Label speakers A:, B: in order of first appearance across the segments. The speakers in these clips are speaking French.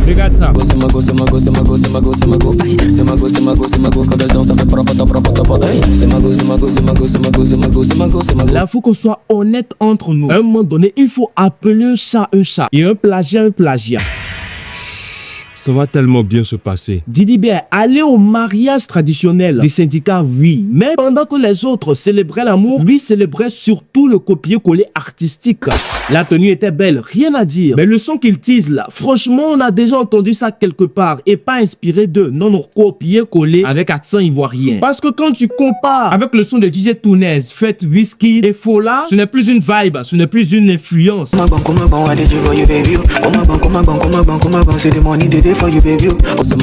A: Regarde ça.
B: C'est ma go, c'est ma go, c'est ma go, c'est ma go, c'est ma go. C'est ma go, c'est ma go, c'est ma go. Quand elle danse, ça fait propre. C'est ma go, c'est ma go, c'est ma go, c'est ma go, c'est ma go, c'est ma go, c'est ma go.
A: Là, il faut qu'on soit honnête entre nous. À un moment donné, il faut appeler un chat et un plagiat.
C: Ça va tellement bien se passer.
A: Didi B, aller au mariage traditionnel des syndicats, oui. Mais pendant que les autres célébraient l'amour, lui célébrait surtout le copier-coller artistique. La tenue était belle, rien à dire. Mais le son qu'il tease là, franchement, on a déjà entendu ça quelque part et pas inspiré d'eux. Non, copier-coller avec accent ivoirien. Parce que quand tu compares avec le son de DJ Tounez, fait Whisky et Fola, ce n'est plus une vibe, ce n'est plus une influence.
B: C'est ma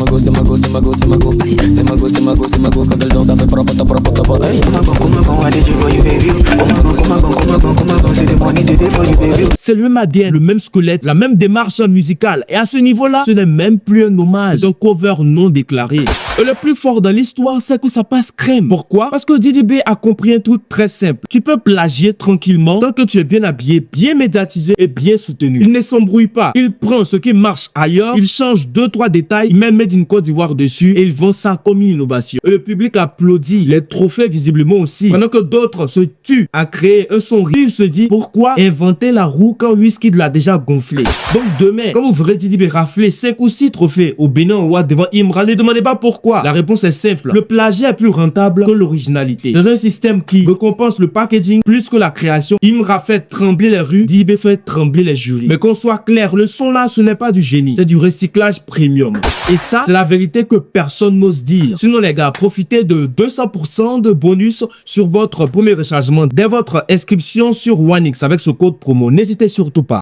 B: go, c'est ma go, c'est ma go, c'est ma go. C'est ma go, c'est ma go, c'est ma go. Quand elle danse, ça fait propre.
A: C'est le même ADN, le même squelette, la même démarche musicale. Et à ce niveau-là, ce n'est même plus un hommage, c'est un cover non déclaré. Et le plus fort dans l'histoire, c'est que ça passe crème. Pourquoi? Parce que Didi B a compris un truc très simple. Tu peux plagier tranquillement tant que tu es bien habillé, bien médiatisé et bien soutenu. Il ne s'embrouille pas. Il prend ce qui marche ailleurs, il change 2-3 détails, il met Made in Côte d'Ivoire dessus et il vend ça comme une innovation. Et le public applaudit, les trophées visiblement aussi. Pendant que d'autres se tuent à créer un son, il se dit pourquoi inventer la roue quand Wizkid l'a déjà gonflé. Donc demain, quand vous verrez Didi B rafler 5 ou 6 trophées au Bénin Award devant Imran, ne demandez pas pourquoi. La réponse est simple. Le plagiat est plus rentable que l'originalité. Dans un système qui récompense le packaging plus que la création, Imran fait trembler les rues, Didi B fait trembler les jurys. Mais qu'on soit clair, le son là, ce n'est pas du génie, c'est du recyclage premium. Et ça, c'est la vérité que personne n'ose dire. Sinon les gars, profitez de 200% de bonus sur votre premier rechargement dès votre inscription sur OneX avec ce code promo. N'hésitez surtout pas.